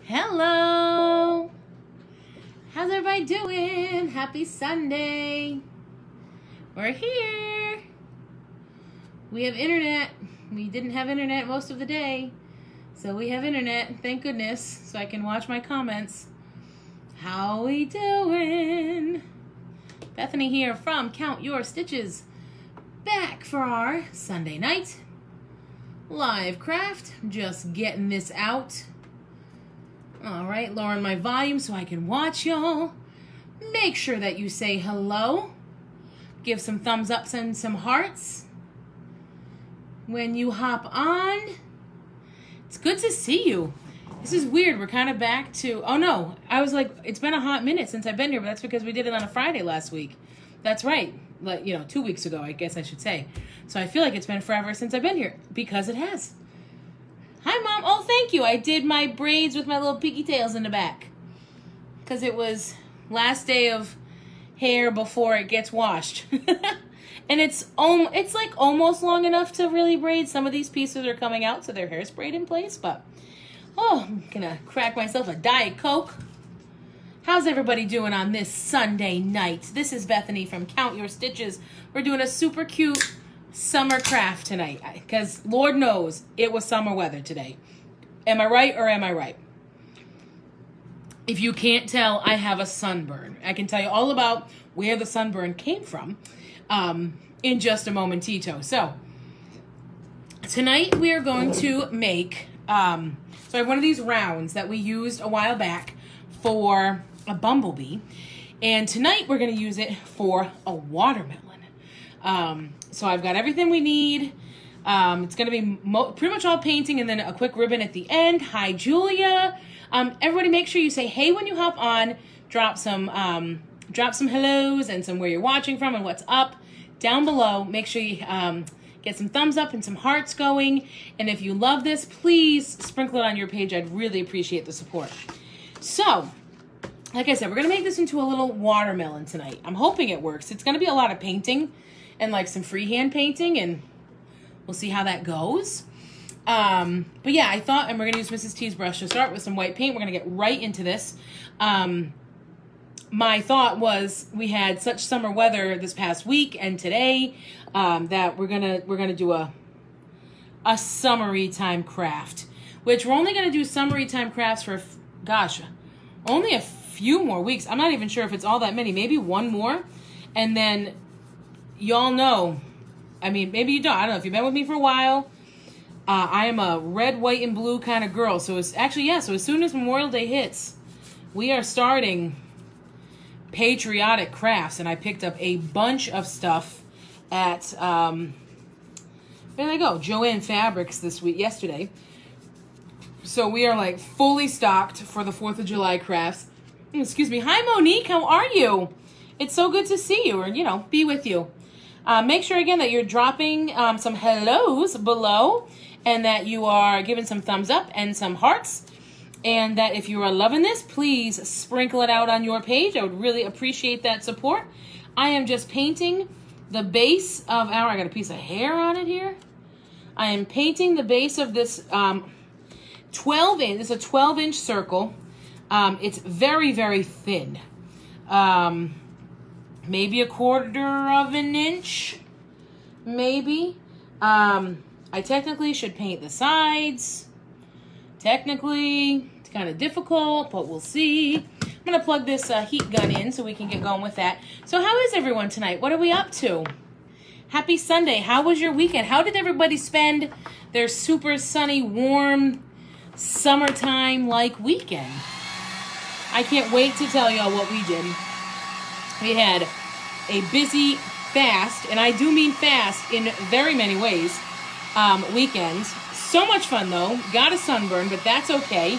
Hello! How's everybody doing? Happy Sunday! We're here! We have internet. We didn't have internet most of the day, so we have internet, thank goodness, so I can watch my comments. How we doing? Bethany here from Count Your Stitches, back for our Sunday night live craft. Just getting this out. All right, lowering my volume so I can watch y'all. Make sure that you say hello. Give some thumbs ups and some hearts when you hop on. It's good to see you. This is weird. We're kind of back to, oh no, I was like, it's been a hot minute since I've been here, but that's because we did it on a Friday last week. That's right. Like, 2 weeks ago, I guess I should say. So I feel like it's been forever since I've been here, because it has. Hi, Mom. Oh, thank you. I did my braids with my little pigtails in the back, because it was last day of hair before it gets washed. And it's like almost long enough to really braid. Some of these pieces are coming out, so they're hairsprayed in place, but oh, I'm gonna crack myself a Diet Coke. How's everybody doing on this Sunday night? This is Bethany from Count Your Stitches. We're doing a super cute summer craft tonight, because Lord knows it was summer weather today. Am I right or am I right? If you can't tell, I have a sunburn. I can tell you all about where the sunburn came from in just a momentito. So tonight we are going to make, so I have one of these rounds that we used a while back for a bumblebee. And tonight we're going to use it for a watermelon. So I've got everything we need. It's going to be pretty much all painting and then a quick ribbon at the end. Hi, Julia. Everybody make sure you say hey when you hop on. Drop some hellos and some where you're watching from and what's up down below. Make sure you get some thumbs up and some hearts going. And if you love this, please sprinkle it on your page. I'd really appreciate the support. So, like I said, we're going to make this into a little watermelon tonight. I'm hoping it works. It's going to be a lot of painting and like some freehand painting, and we'll see how that goes. But yeah, I thought, and we're going to use Mrs. T's brush to start with some white paint. We're going to get right into this. My thought was we had such summer weather this past week and today that we're gonna do a summery time craft, which we're only going to do summery time crafts for, gosh, only a few more weeks. I'm not even sure if it's all that many, maybe one more. And then y'all know, I mean, maybe you don't. I don't know if you've been with me for a while. I am a red, white, and blue kind of girl. So it's actually, yeah, so as soon as Memorial Day hits, we are starting patriotic crafts. And I picked up a bunch of stuff at, where did I go? Joann Fabrics yesterday. So we are like fully stocked for the 4th of July crafts. Excuse me. Hi, Monique. How are you? It's so good to see you, or, be with you. Make sure, again, that you're dropping some hellos below and that you are giving some thumbs up and some hearts. And that if you are loving this, please sprinkle it out on your page. I would really appreciate that support. I am just painting the base of our, I got a piece of hair on it here. I am painting the base of this 12-inch, it's a 12-inch circle. It's very, very thin. Maybe a 1/4 of an inch, maybe. I technically should paint the sides. Technically, it's kind of difficult, but we'll see. I'm going to plug this heat gun in so we can get going with that. So how is everyone tonight? What are we up to? Happy Sunday. How was your weekend? How did everybody spend their super sunny, warm, summertime-like weekend? I can't wait to tell y'all what we did. We had a busy, fast, and I do mean fast in very many ways, weekend. So much fun, though. Got a sunburn, but that's okay.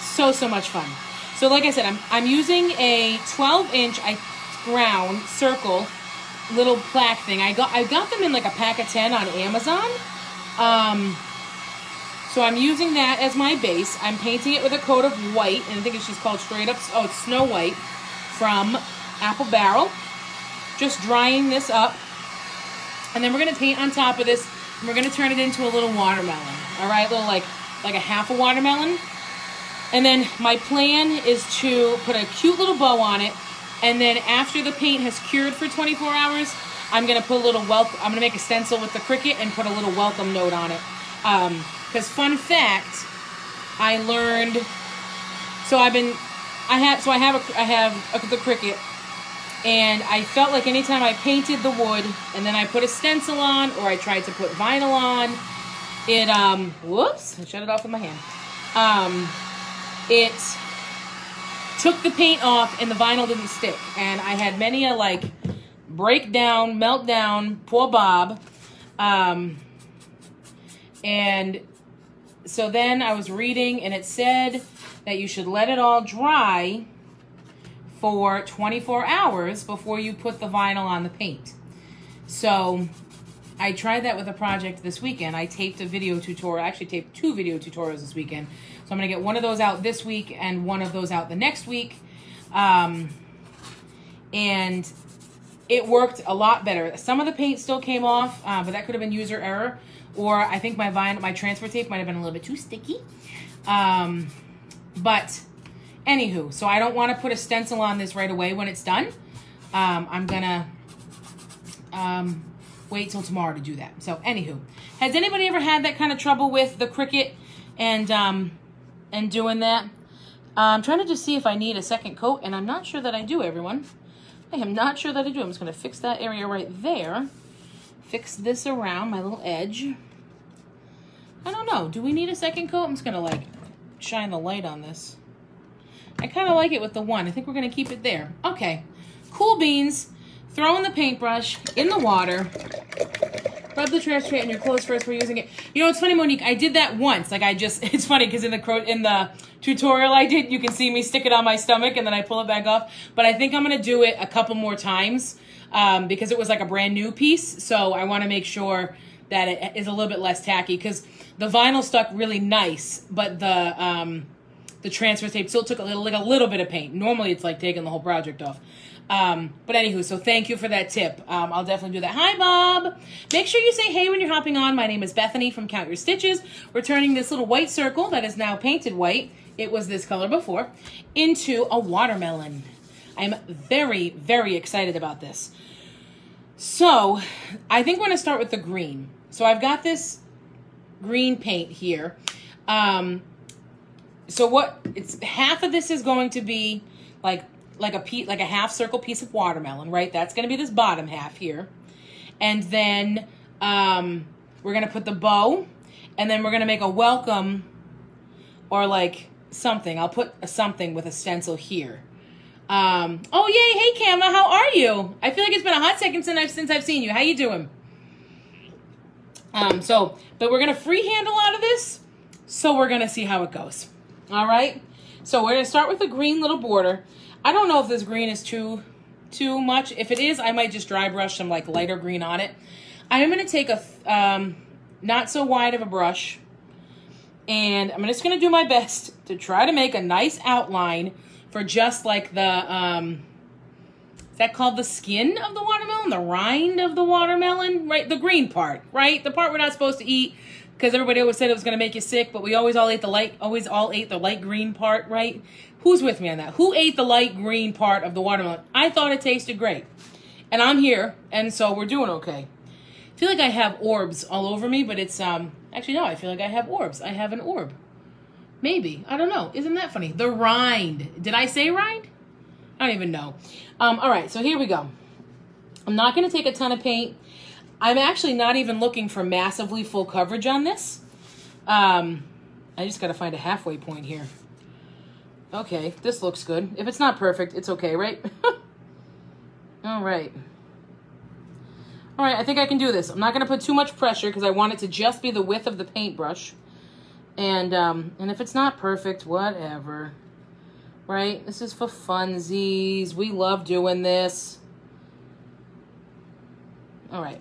So much fun. So like I said, I'm using a 12-inch round circle little plaque thing. I got them in like a pack of 10 on Amazon. So I'm using that as my base. I'm painting it with a coat of white, and I think it's just called straight up, oh, it's Snow White from Apple Barrel. Just drying this up. And then we're going to paint on top of this, and we're going to turn it into a little watermelon. All right, little like like a half a watermelon. And then my plan is to put a cute little bow on it. And then after the paint has cured for 24 hours, I'm going to put a little I'm going to make a stencil with the Cricut and put a little welcome note on it. Because fun fact, I learned, I have the Cricut, and I felt like anytime I painted the wood and then I put a stencil on or I tried to put vinyl on, it, whoops, I shut it off with my hand. It took the paint off and the vinyl didn't stick. And I had many a like breakdown, meltdown, poor Bob. And so then I was reading and it said that you should let it all dry for 24 hours before you put the vinyl on the paint. So I tried that with a project this weekend. I taped a video tutorial, I actually taped 2 video tutorials this weekend. So I'm gonna get one of those out this week and one of those out the next week. And it worked a lot better. Some of the paint still came off, but that could have been user error. Or I think my transfer tape might have been a little bit too sticky. But anywho, so I don't want to put a stencil on this right away when it's done. I'm gonna wait till tomorrow to do that. So anywho, has anybody ever had that kind of trouble with the Cricut and doing that? I'm trying to just see if I need a second coat, and I'm not sure that I do, everyone. I am not sure that I do. I'm just gonna fix that area right there. Fix this around my little edge. I don't know. Do we need a second coat? I'm just gonna like shine the light on this. I kind of like it with the one. I think we're gonna keep it there. Okay, cool beans. Throw in the paintbrush in the water. Rub the trash tray in your clothes first before using it. You know, it's funny, Monique. I did that once. Like it's funny because in the tutorial I did, you can see me stick it on my stomach and then I pull it back off. But I think I'm gonna do it a couple more times because it was like a brand new piece. So I want to make sure that it is a little bit less tacky because the vinyl stuck really nice, but the transfer tape still took a little bit of paint. Normally it's like taking the whole project off. But anywho, so thank you for that tip. I'll definitely do that. Hi, Bob. Make sure you say hey when you're hopping on. My name is Bethany from Count Your Stitches. We're turning this little white circle that is now painted white, it was this color before, into a watermelon. I'm very, very excited about this. So I think we're going to start with the green. So I've got this green paint here. So half of this is going to be like a half circle piece of watermelon, right? That's going to be this bottom half here. And then we're going to put the bow, and then we're going to make a welcome or like something. I'll put a something with a stencil here. Oh, yay. Hey, Kama, how are you? I feel like it's been a hot second since I've seen you. How you doing? But we're going to freehand a lot of this, so we're going to see how it goes. All right? So we're going to start with a green little border. I don't know if this green is too much. If it is, I might just dry brush some like lighter green on it. I'm going to take a not so wide of a brush, and I'm just going to do my best to try to make a nice outline for just like the, is that called the skin of the watermelon? The rind of the watermelon? Right? The green part, right? The part we're not supposed to eat because everybody always said it was going to make you sick, but we always all ate the light green part, right? Who's with me on that? Who ate the light green part of the watermelon? I thought it tasted great. And I'm here, and so we're doing okay. I feel like I have orbs all over me, but it's, actually no, I feel like I have orbs. I have an orb. Maybe. I don't know. Isn't that funny? The rind. Did I say rind? I don't even know. All right, so here we go. I'm not going to take a ton of paint. I'm actually not even looking for massively full coverage on this. I just got to find a halfway point here. Okay, this looks good. If it's not perfect, it's okay, right? All right. All right, I think I can do this. I'm not going to put too much pressure because I want it to just be the width of the paintbrush. And if it's not perfect, whatever. Right? This is for funsies. We love doing this. All right.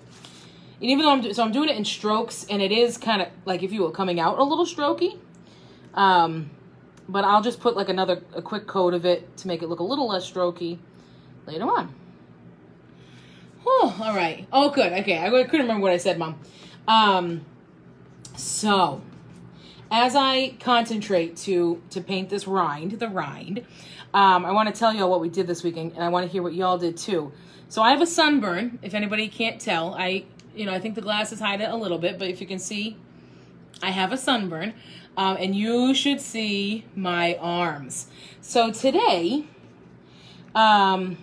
And even though I'm doing it in strokes, and it is kind of like, if you will, coming out a little strokey. But I'll just put like a quick coat of it to make it look a little less strokey later on. Oh, all right. Oh, good. Okay, I couldn't remember what I said, Mom. So as I concentrate to paint this rind, I want to tell y'all what we did this weekend, and I want to hear what y'all did too. So I have a sunburn, if anybody can't tell. I think the glasses hide it a little bit, but if you can see, I have a sunburn, and you should see my arms. So today, I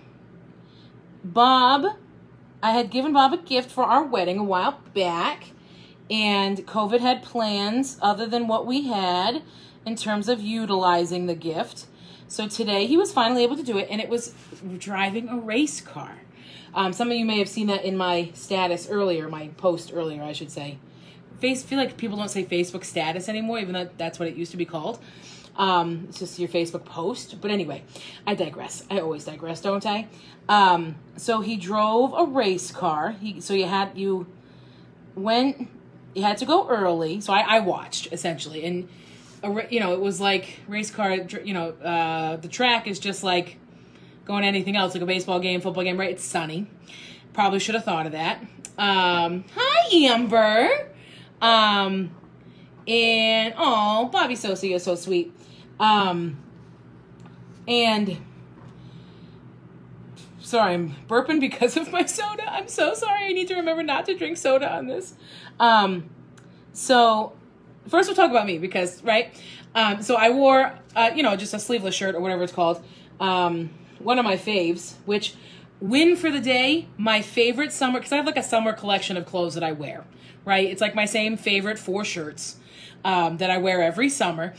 had given Bob a gift for our wedding a while back, and COVID had plans other than what we had in terms of utilizing the gift. So today he was finally able to do it, and it was driving a race car. Some of you may have seen that in my status earlier, my post earlier, I should say. Feel like people don't say Facebook status anymore, even though that's what it used to be called. It's just your Facebook post. But anyway, I digress. I always digress, don't I? So he drove a race car. You had to go early. So I watched, essentially. And, it was like race car, the track is just like going to anything else, like a baseball game, football game, right? It's sunny. Probably should have thought of that. Hi, Amber. And, oh, Bobby Sosa, you're so sweet. And, sorry, I'm burping because of my soda. I'm so sorry. I need to remember not to drink soda on this. So, first we'll talk about me because, right? So I wore, just a sleeveless shirt or whatever it's called. One of my faves, which win for the day, my favorite summer, because I have like a summer collection of clothes that I wear, right? It's like my same favorite 4 shirts that I wear every summer.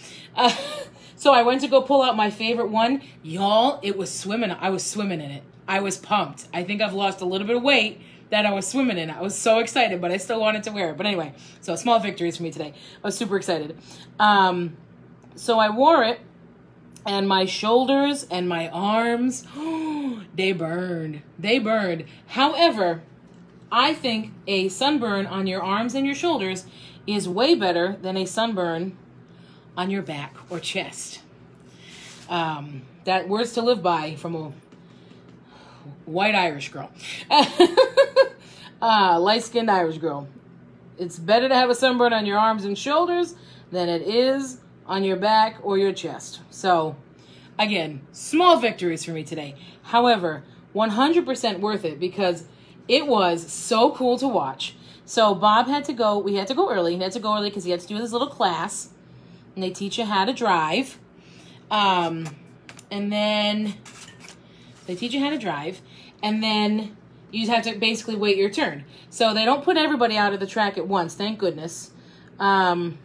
So I went to go pull out my favorite one. Y'all, it was swimming. I was swimming in it. I was pumped. I think I've lost a little bit of weight that I was swimming in. I was so excited, but I still wanted to wear it. But anyway, so small victories for me today. I was super excited. So I wore it, and my shoulders and my arms, they burned. They burned. However, I think a sunburn on your arms and your shoulders is way better than a sunburn on your back or chest. That words to live by from a white Irish girl. Light-skinned Irish girl. It's better to have a sunburn on your arms and shoulders than it is on your back or your chest. So, again, small victories for me today. However, 100% worth it because it was so cool to watch. So Bob had to go, we had to go early. He had to go early because he had to do his little class. And they teach you how to drive. And then they teach you how to drive. And then you just have to basically wait your turn. So they don't put everybody out of the track at once, thank goodness. Sorry,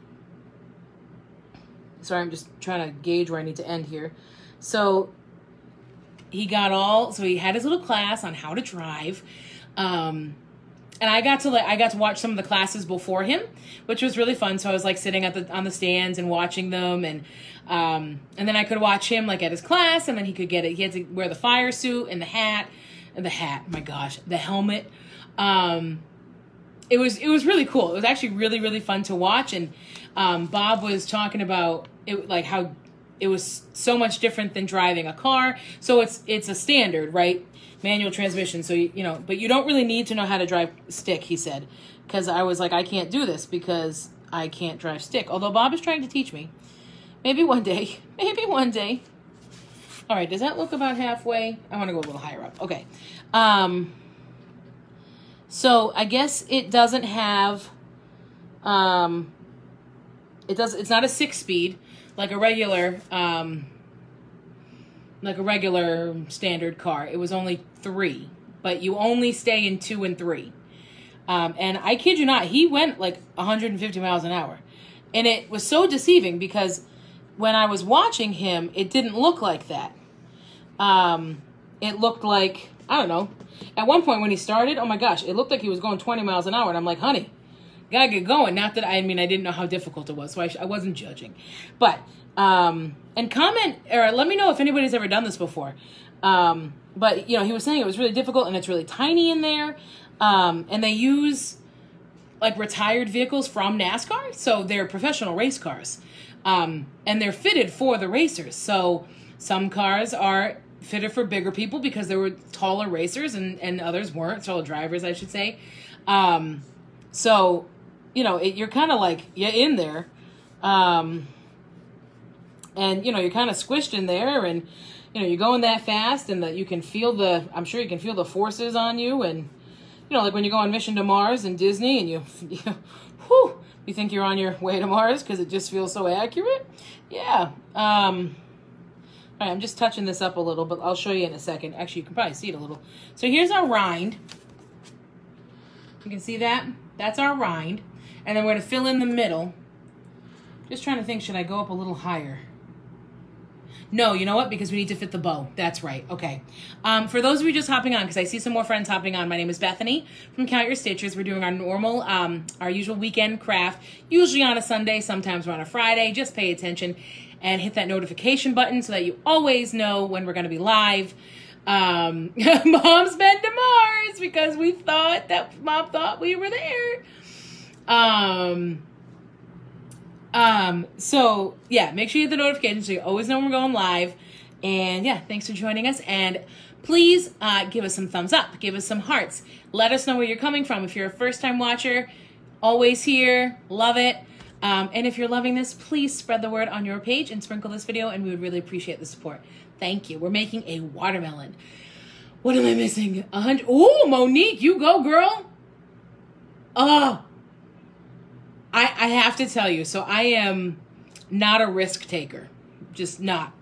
I'm just trying to gauge where I need to end here. So he had his little class on how to drive. And I got to watch some of the classes before him, which was really fun. So I was like sitting on the stands and watching them, and then I could watch him like at his class, and then he had to wear the fire suit and the hat, my gosh, the helmet. It was really cool. It was actually really, really fun to watch. And Bob was talking about it, like how it was so much different than driving a car. So it's a standard, right? Manual transmission. So, but you don't really need to know how to drive stick, he said. Because I was like, I can't do this because I can't drive stick. Although Bob is trying to teach me. Maybe one day. Maybe one day. All right, does that look about halfway? I want to go a little higher up. Okay. So I guess it doesn't have, it's not a 6-speed like a regular standard car. It was only 3, but you only stay in 2 and 3. And I kid you not, he went like 150 miles an hour. And it was so deceiving because when I was watching him, it didn't look like that. It looked like, I don't know. At one point when he started, oh my gosh, it looked like he was going 20 miles an hour. And I'm like, honey, gotta get going. Not that, I didn't know how difficult it was, so I wasn't judging. But, and comment, or let me know if anybody's ever done this before. But, he was saying it was really difficult and it's really tiny in there. And they use like retired vehicles from NASCAR. So they're professional race cars. And they're fitted for the racers. So some cars are fitted for bigger people because they were taller racers and others weren't, taller drivers, I should say. So, you're kind of like, you're in there. And, you know, you're kind of squished in there, and, you know, you're going that fast, and that you can feel I'm sure you can feel the forces on you. And, you know, like when you go on Mission to Mars in Disney, and you think you're on your way to Mars because it just feels so accurate. Yeah. All right, I'm just touching this up a little, but I'll show you in a second. Actually, you can probably see it a little. So here's our rind. You can see that? That's our rind. And then we're going to fill in the middle. Just trying to think, should I go up a little higher? No, you know what? Because we need to fit the bow. That's right. Okay. For those of you just hopping on, because I see some more friends hopping on, my name is Bethany from Count Your Stitches. We're doing our normal, our usual weekend craft, usually on a Sunday, sometimes on a Friday. Just pay attention and hit that notification button so that you always know when we're going to be live. Mom's been to Mars because Mom thought we were there. So yeah, make sure you hit the notification so you always know when we're going live. And yeah, thanks for joining us. And please, give us some thumbs up, give us some hearts. Let us know where you're coming from. If you're a first-time watcher, always here, love it. And if you're loving this, please spread the word on your page and sprinkle this video, and we would really appreciate the support. Thank you. We're making a watermelon. What am I missing? 100. Oh, Monique, you go, girl. Oh, I have to tell you, so I am not a risk taker. Just not.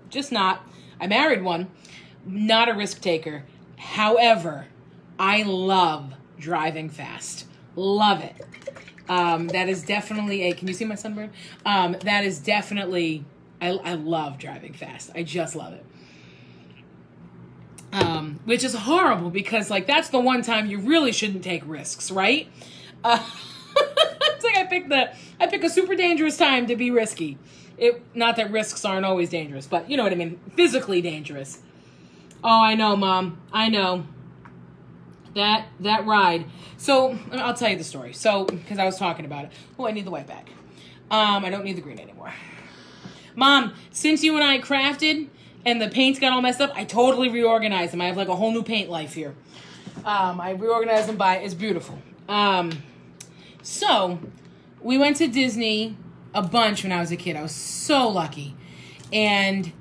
I married one, not a risk taker. However, I love driving fast. Love it. That is definitely can you see my sunburn? That is definitely, I love driving fast. I just love it. Which is horrible because, like, that's the one time you really shouldn't take risks, right? It's like I pick a super dangerous time to be risky. Not that risks aren't always dangerous, but you know what I mean. Physically dangerous. Oh, I know, Mom. I know. That ride. So I'll tell you the story. So because I was talking about it. Oh, I need the white back. I don't need the green anymore. Mom, since you and I crafted and the paints got all messed up, I totally reorganized them. I have like a whole new paint life here. I reorganized them it's beautiful. So we went to Disney a bunch when I was a kid. I was so lucky. And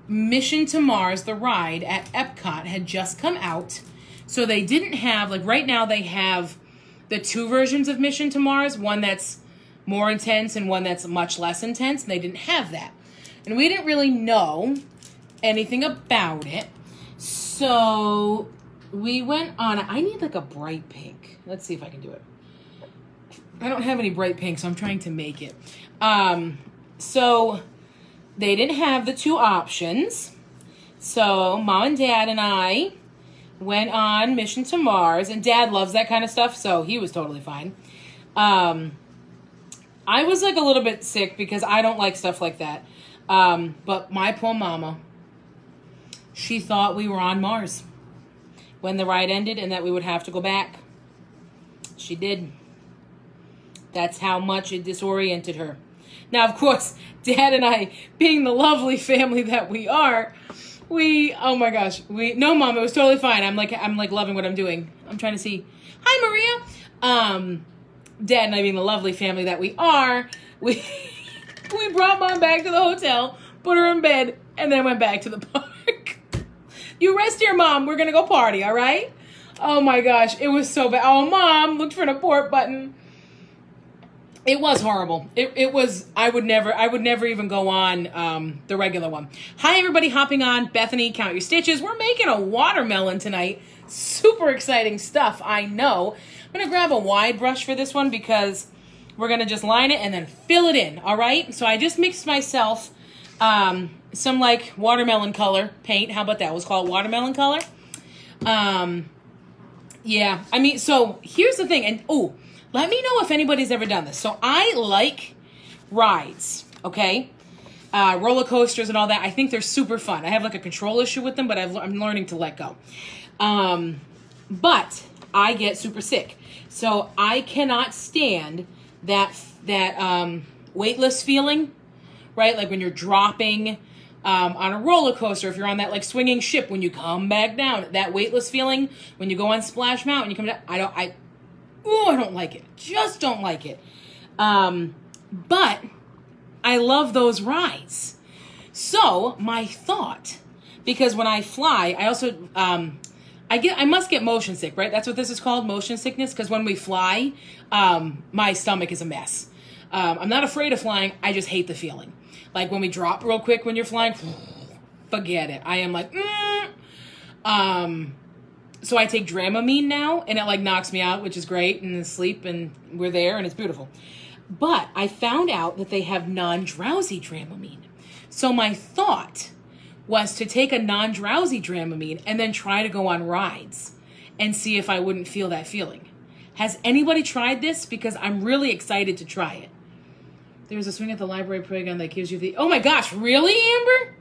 Mission to Mars, the ride at Epcot, had just come out. So they didn't have, like right now they have the two versions of Mission to Mars, one that's more intense and one that's much less intense. And they didn't have that. And we didn't really know anything about it. So we went on, I need like a bright pink. Let's see if I can do it. I don't have any bright pink, so I'm trying to make it. So they didn't have the two options. So Mom and Dad and I went on Mission to Mars, and Dad loves that kind of stuff, so he was totally fine. I was like a little bit sick because I don't like stuff like that. But my poor mama, she thought we were on Mars when the ride ended and that we would have to go back. She did. That's how much it disoriented her. Now, of course, Dad and I, being the lovely family that we are, oh my gosh, no, Mom, it was totally fine. I'm like loving what I'm doing. I'm trying to see. Hi, Maria. Dad and I, being the lovely family that we are, we brought Mom back to the hotel, put her in bed, and then went back to the park. You rest here, Mom. We're going to go party, all right? Oh my gosh, it was so bad. Oh, Mom, looked for an abort button. It was horrible. It was, I would never even go on the regular one. Hi, everybody hopping on. Bethany, Count Your Stitches. We're making a watermelon tonight. Super exciting stuff, I know. I'm going to grab a wide brush for this one because we're going to just line it and then fill it in, all right? So I just mixed myself some, like, watermelon color paint. How about that? It was called watermelon color. Yeah, I mean, so here's the thing. And, let me know if anybody's ever done this. So I like rides, okay? Roller coasters and all that. I think they're super fun. I have like a control issue with them, but I'm learning to let go. But I get super sick. So I cannot stand that weightless feeling, right? Like when you're dropping on a roller coaster, if you're on that like swinging ship, when you come back down, that weightless feeling, when you go on Splash Mountain, you come down, I don't like it. Just don't like it. But I love those rides. So my thought, because when I fly, I also, I must get motion sick, right? That's what this is called, motion sickness. Because when we fly, my stomach is a mess. I'm not afraid of flying. I just hate the feeling. Like when we drop real quick when you're flying, forget it. I am like, so I take Dramamine now, and it like knocks me out, which is great, and then sleep, and we're there, and it's beautiful. But I found out that they have non-drowsy Dramamine. So my thought was to take a non-drowsy Dramamine and then try to go on rides and see if I wouldn't feel that feeling. Has anybody tried this? Because I'm really excited to try it. There's a swing at the library playground that gives you the... Oh my gosh, really, Amber?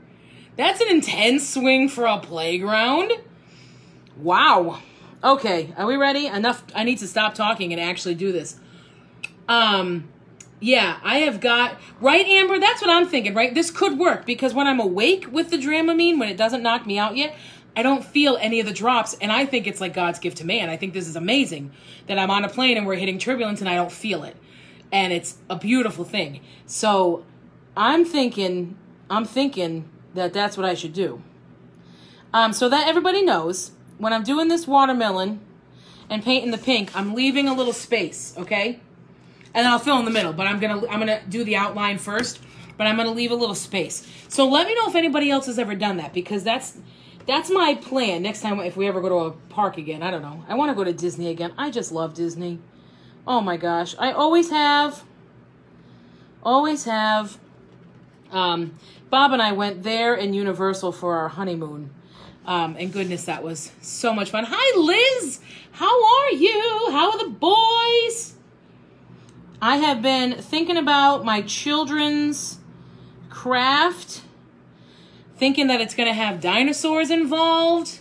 That's an intense swing for a playground. Wow. Okay, are we ready? Enough. I need to stop talking and actually do this. Yeah, I have got... Right, Amber? That's what I'm thinking, right? This could work because when I'm awake with the Dramamine, when it doesn't knock me out yet, I don't feel any of the drops, and I think it's like God's gift to man. I think this is amazing that I'm on a plane and we're hitting turbulence and I don't feel it. And it's a beautiful thing. So I'm thinking that that's what I should do. So that everybody knows, when I'm doing this watermelon and painting the pink, I'm leaving a little space, okay? And I'll fill in the middle, but I'm gonna do the outline first, but I'm gonna leave a little space. So let me know if anybody else has ever done that, because that's my plan next time if we ever go to a park again. I don't know. I want to go to Disney again. I just love Disney. Oh my gosh. I always have. Always have. Bob and I went there in Universal for our honeymoon. And goodness, that was so much fun. Hi, Liz. How are you? How are the boys? I have been thinking about my children's craft, thinking that it's going to have dinosaurs involved.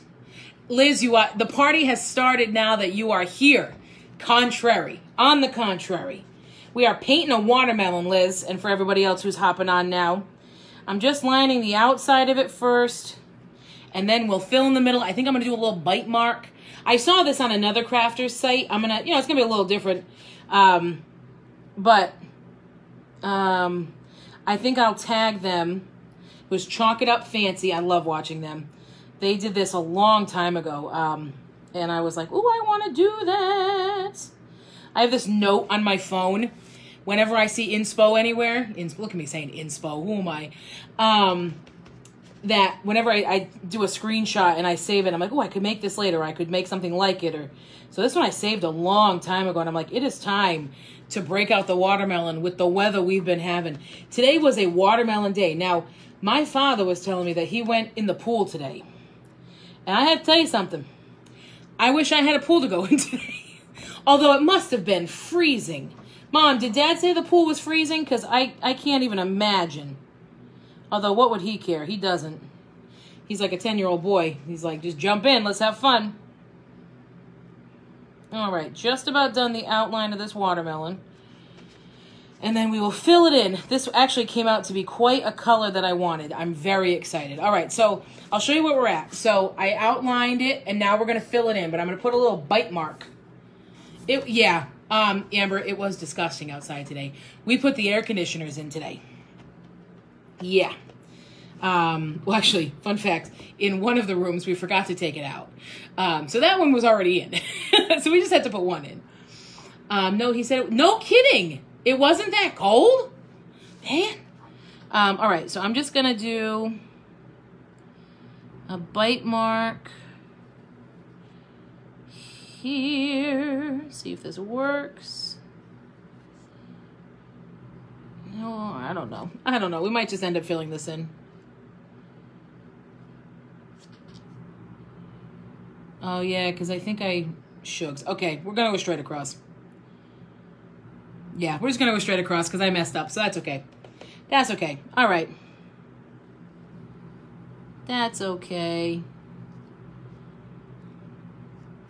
Liz, the party has started now that you are here. On the contrary. We are painting a watermelon, Liz, and for everybody else who's hopping on now. I'm just lining the outside of it first, and then we'll fill in the middle. I think I'm going to do a little bite mark. I saw this on another crafter's site. I'm going to, it's going to be a little different. But I think I'll tag them. It was Chalk It Up Fancy. I love watching them. They did this a long time ago. And I was like, ooh, I want to do that. I have this note on my phone. Whenever I see inspo anywhere, look at me saying inspo, who am I? That whenever I do a screenshot and I save it, I'm like, oh, I could make this later. Or I could make something like it. So this one I saved a long time ago. And I'm like, it is time to break out the watermelon with the weather we've been having. Today was a watermelon day. Now, my father was telling me that he went in the pool today. And I have to tell you something. I wish I had a pool to go in today. Although it must have been freezing. Mom, did Dad say the pool was freezing? Because I can't even imagine. Although, what would he care? He doesn't. He's like a 10-year-old boy. He's like, just jump in. Let's have fun. All right. Just about done the outline of this watermelon. And then we will fill it in. This actually came out to be quite a color that I wanted. I'm very excited. All right. So, I'll show you where we're at. So, I outlined it, and now we're going to fill it in. But I'm going to put a little bite mark. Amber, it was disgusting outside today. We put the air conditioners in today. Yeah. Well, actually, fun fact, in one of the rooms, we forgot to take it out. So that one was already in. So we just had to put one in. No, he said, no kidding. It wasn't that cold? Man. All right, so I'm just going to do a bite mark here. See if this works. No, I don't know. I don't know. We might just end up filling this in. Oh, yeah, because I think I shugs. Okay, we're going to go straight across. Yeah, we're just going to go straight across because I messed up, so that's okay. That's okay. All right. That's okay.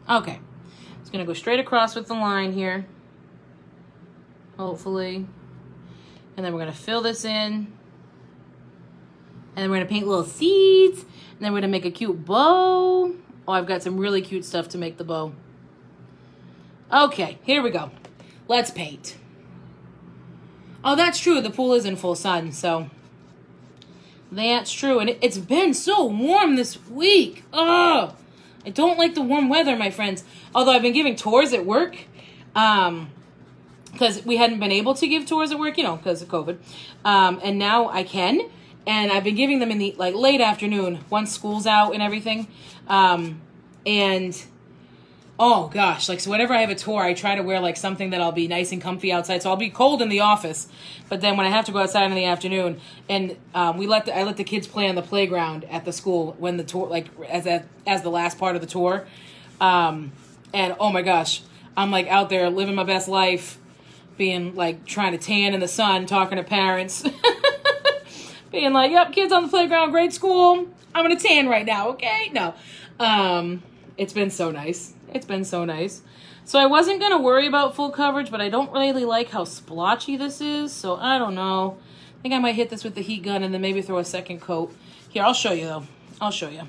Okay. Just going to go straight across with the line here. Hopefully. And then we're going to fill this in. And then we're going to paint little seeds. And then we're going to make a cute bow. Oh, I've got some really cute stuff to make the bow. Okay, here we go. Let's paint. Oh, that's true. The pool is in full sun, so that's true. And it's been so warm this week. Oh, I don't like the warm weather, my friends. Although I've been giving tours at work, because we hadn't been able to give tours at work, because of COVID. And now I can. And I've been giving them in the late afternoon once school's out and everything. And oh gosh, so whenever I have a tour, I try to wear something that'll be nice and comfy outside. So I'll be cold in the office, but then when I have to go outside in the afternoon, and I let the kids play on the playground at the school when the tour, as the last part of the tour. And oh my gosh, I'm out there living my best life, being trying to tan in the sun, talking to parents, being yep, kids on the playground, great school. I'm gonna tan right now, okay? No, it's been so nice. It's been so nice. So I wasn't going to worry about full coverage, but I don't really like how splotchy this is. So I don't know. I think I might hit this with the heat gun and then maybe throw a second coat. Here, I'll show you though. I'll show you.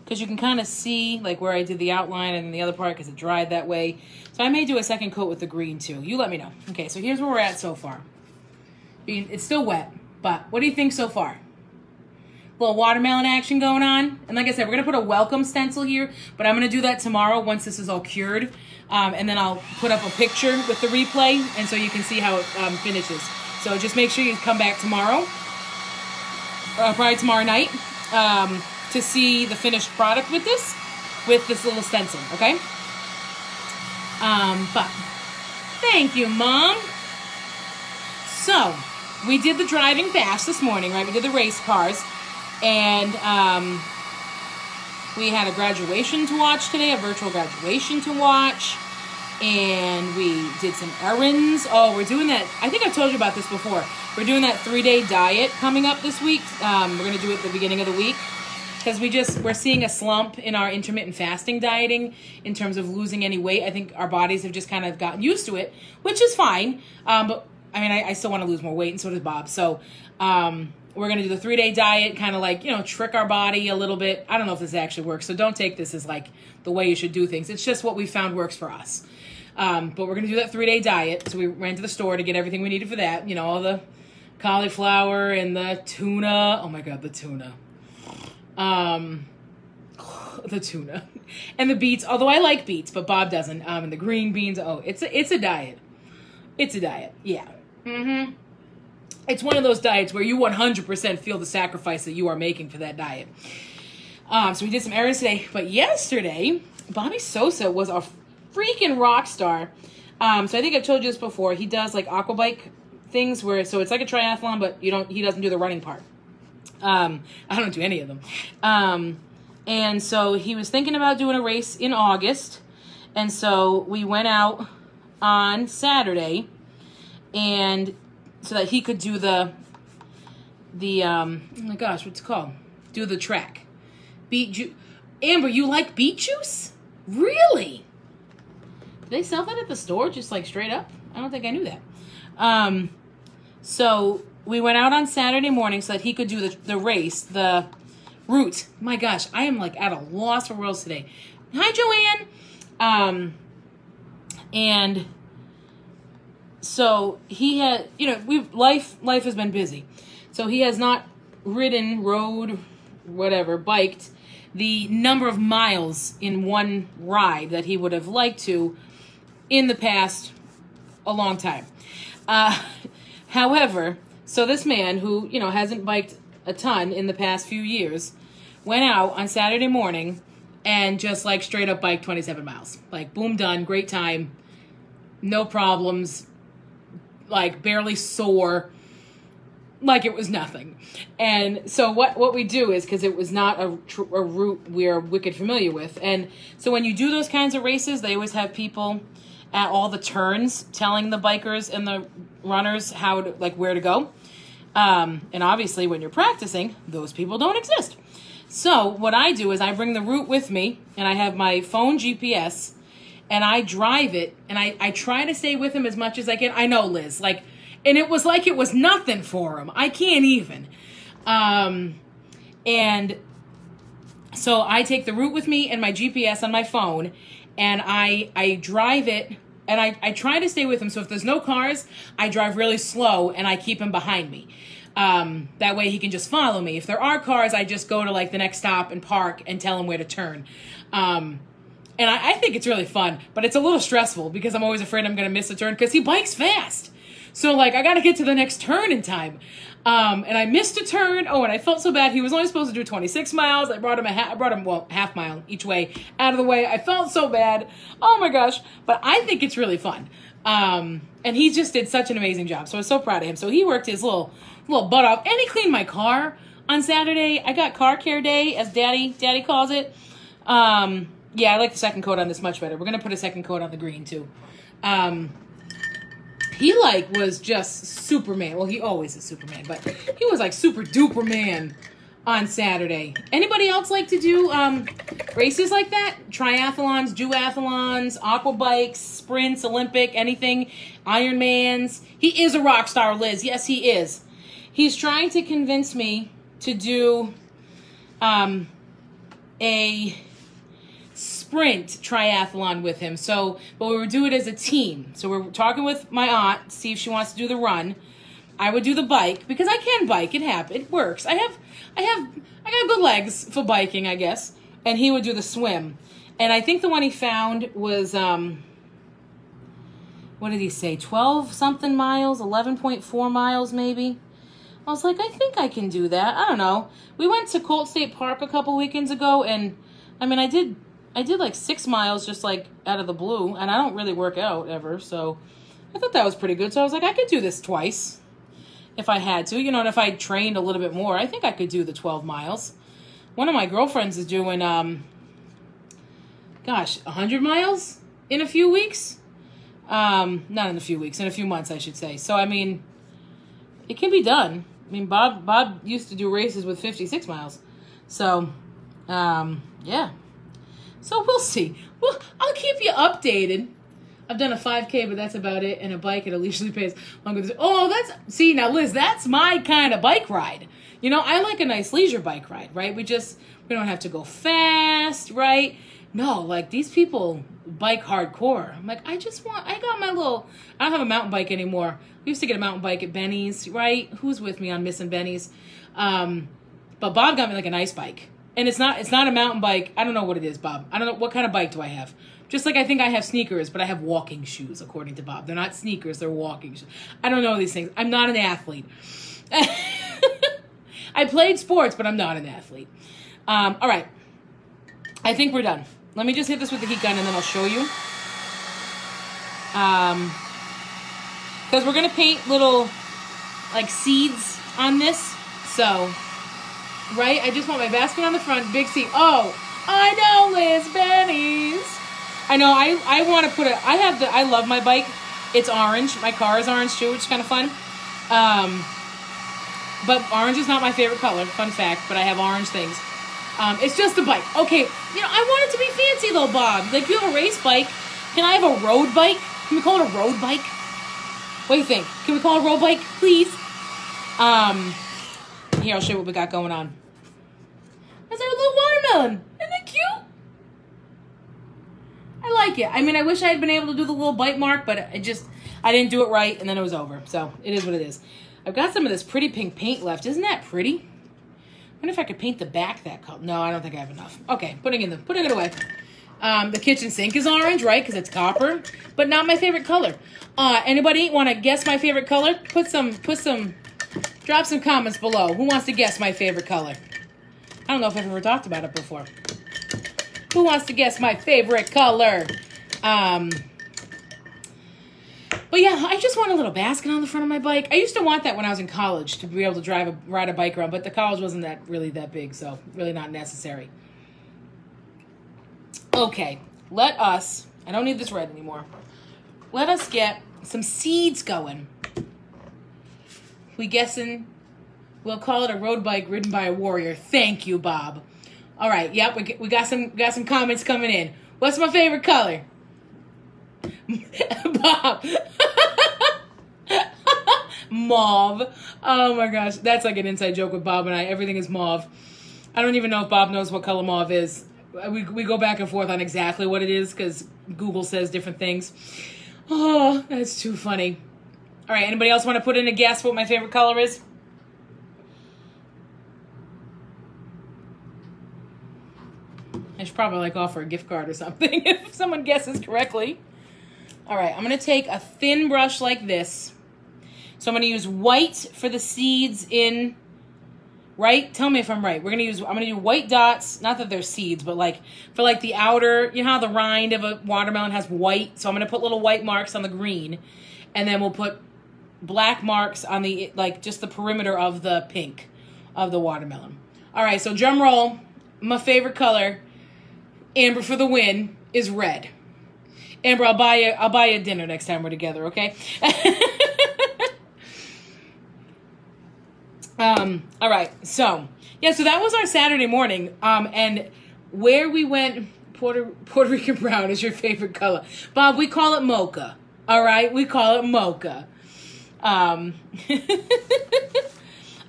Because you can kind of see where I did the outline and the other part because it dried that way. So I may do a second coat with the green too. You let me know. Okay, so here's where we're at so far. It's still wet, but what do you think so far? Little watermelon action going on. And like I said, we're going to put a welcome stencil here, but I'm going to do that tomorrow once this is all cured. And then I'll put up a picture with the replay, and so you can see how it finishes. So just make sure you come back tomorrow, probably tomorrow night, to see the finished product with this little stencil, okay? But thank you, Mom. So we did the driving fast this morning, right? We did the race cars. And we had a graduation to watch today, a virtual graduation to watch. And we did some errands. Oh, we're doing that. I think I've told you about this before. We're doing that 3-day diet coming up this week. We're going to do it at the beginning of the week. Because we're seeing a slump in our intermittent fasting dieting in terms of losing any weight. I think our bodies have just kind of gotten used to it, which is fine. But I mean, I still want to lose more weight, and so does Bob. So, we're going to do the 3-day diet, kind of trick our body a little bit. I don't know if this actually works, so don't take this as the way you should do things. It's just what we found works for us. But we're going to do that 3-day diet. So we ran to the store to get everything we needed for that. All the cauliflower and the tuna. Oh my God, the tuna. The tuna. And the beets, although I like beets, but Bob doesn't. And the green beans. Oh, it's a diet. It's a diet. Yeah. Mm-hmm. It's one of those diets where you 100% feel the sacrifice that you are making for that diet. So we did some errands today. But yesterday, Bobby Sosa was a freaking rock star. So I think I've told you this before. He does aqua bike things so it's like a triathlon, but he doesn't do the running part. I don't do any of them. And so he was thinking about doing a race in August. And so we went out on Saturday, and so that he could do the oh my gosh, what's it called? Do the track. Beet juice. Amber, you like beet juice? Really? Do they sell that at the store, just straight up? I don't think I knew that. So we went out on Saturday morning so that he could do the race, the route. My gosh, I am at a loss for words today. Hi, Joanne. And so he had, life has been busy. So he has not ridden, rode, whatever, biked the number of miles in one ride that he would have liked to in the past a long time. However, so this man who, hasn't biked a ton in the past few years went out on Saturday morning and just straight up biked 27 miles. Boom, done, great time, no problems. Barely sore, it was nothing. And so what we do is, because it was not a route we're wicked familiar with, and so when you do those kinds of races, they always have people at all the turns telling the bikers and the runners how to, where to go. And obviously when you're practicing, those people don't exist. So what I do is I bring the route with me, and I have my phone GPS, and I drive it, and I try to stay with him as much as I can. I know, Liz, and it was it was nothing for him. I can't even. And so I take the route with me and my GPS on my phone, and I drive it And I try to stay with him. So if there's no cars, I drive really slow and I keep him behind me. That way he can just follow me. If there are cars, I just go to like the next stop and park and tell him where to turn. And I think it's really fun, but it's a little stressful because I'm always afraid I'm going to miss a turn because he bikes fast. So like I got to get to the next turn in time. And I missed a turn. Oh, and I felt so bad. He was only supposed to do 26 miles. I brought him half mile each way out of the way. I felt so bad. Oh my gosh. But I think it's really fun. And he just did such an amazing job. So I was so proud of him. So he worked his little butt off, and he cleaned my car on Saturday. I got car care day, as daddy calls it. Yeah, I like the second coat on this much better. We're going to put a second coat on the green too. He like was just Superman. Well, he always is Superman, but he was like super duper man on Saturday. Anybody else like to do races like that? Triathlons, duathlons, aqua bikes, sprints, Olympic, anything, Ironmans. He is a rock star, Liz. Yes, he is. He's trying to convince me to do a sprint triathlon with him. So, but we would do it as a team. So we're talking with my aunt to see if she wants to do the run. I would do the bike because I can bike. It works. I got good legs for biking, I guess. And he would do the swim. And I think the one he found was what did he say? 12 something miles, 11.4 miles maybe. I was like, I think I can do that. I don't know. We went to Colt State Park a couple weekends ago, and I mean, I did like 6 miles just like out of the blue, and I don't really work out ever, so I thought that was pretty good. So I was like, I could do this twice if I had to, you know, and if I trained a little bit more, I think I could do the 12 miles. One of my girlfriends is doing, 100 miles in a few weeks. Not in a few weeks, in a few months, I should say. So, I mean, it can be done. I mean, Bob used to do races with 56 miles. So, yeah. So we'll see. Well, I'll keep you updated. I've done a 5K, but that's about it. And a bike at a leisurely pace. See, now, Liz, that's my kind of bike ride. You know, I like a nice leisure bike ride, right? We don't have to go fast, right? No, like these people bike hardcore. I'm like, I don't have a mountain bike anymore. We used to get a mountain bike at Benny's, right? Who's with me on missing Benny's? But Bob got me like a nice bike. And it's not a mountain bike. I don't know what it is, Bob. I don't know. What kind of bike do I have? Just like I think I have sneakers, but I have walking shoes, according to Bob. They're not sneakers, they're walking shoes. I don't know these things. I'm not an athlete. I played sports, but I'm not an athlete. All right. I think we're done. Let me just hit this with the heat gun, and then I'll show you. Because we're going to paint little, like, seeds on this. So, right? I just want my basket on the front, big seed. Oh, I know, Liz, Benny's. I know, I want to put I love my bike. It's orange. My car is orange, too, which is kind of fun. But orange is not my favorite color, fun fact, but I have orange things. It's just a bike. Okay, you know, I want it to be fancy, though, Bob. Like, you have a race bike. Can I have a road bike? Can we call it a road bike? What do you think? Can we call it a road bike, please? Here, I'll show you what we got going on. That's our little watermelon. Isn't that cute? I like it. I mean, I wish I had been able to do the little bite mark, but I didn't do it right, and then it was over. So, it is what it is. I've got some of this pretty pink paint left. Isn't that pretty? I wonder if I could paint the back that color. No, I don't think I have enough. Okay, putting it away. The kitchen sink is orange, right? Because it's copper, but not my favorite color. Anybody want to guess my favorite color? Drop some comments below. Who wants to guess my favorite color? I don't know if I've ever talked about it before. Who wants to guess my favorite color? But yeah, I just want a little basket on the front of my bike. I used to want that when I was in college to be able to ride a bike around, but the college wasn't really that big, so really not necessary. Okay, I don't need this red anymore. Let us get some seeds going. We'll call it a road bike ridden by a warrior. Thank you, Bob. All right, yep, we got some comments coming in. What's my favorite color? Bob. Mauve. Oh my gosh, that's like an inside joke with Bob and I. Everything is mauve. I don't even know if Bob knows what color mauve is. We go back and forth on exactly what it is because Google says different things. Oh, that's too funny. All right, anybody else want to put in a guess what my favorite color is? I should probably like offer a gift card or something if someone guesses correctly. All right, I'm going to take a thin brush like this. So I'm going to use white for the seeds in, right? Tell me if I'm right. I'm going to do white dots, not that they're seeds, but like for like the outer, you know how the rind of a watermelon has white? So I'm going to put little white marks on the green, and then we'll put black marks on the, like just the perimeter of the pink of the watermelon. All right, so drum roll. My favorite color, Amber for the win, is red. Amber, I'll buy you dinner next time we're together, okay? All right, so yeah, so that was our Saturday morning. And where we went, Puerto Rican brown is your favorite color. Bob, we call it mocha. All right, we call it mocha. All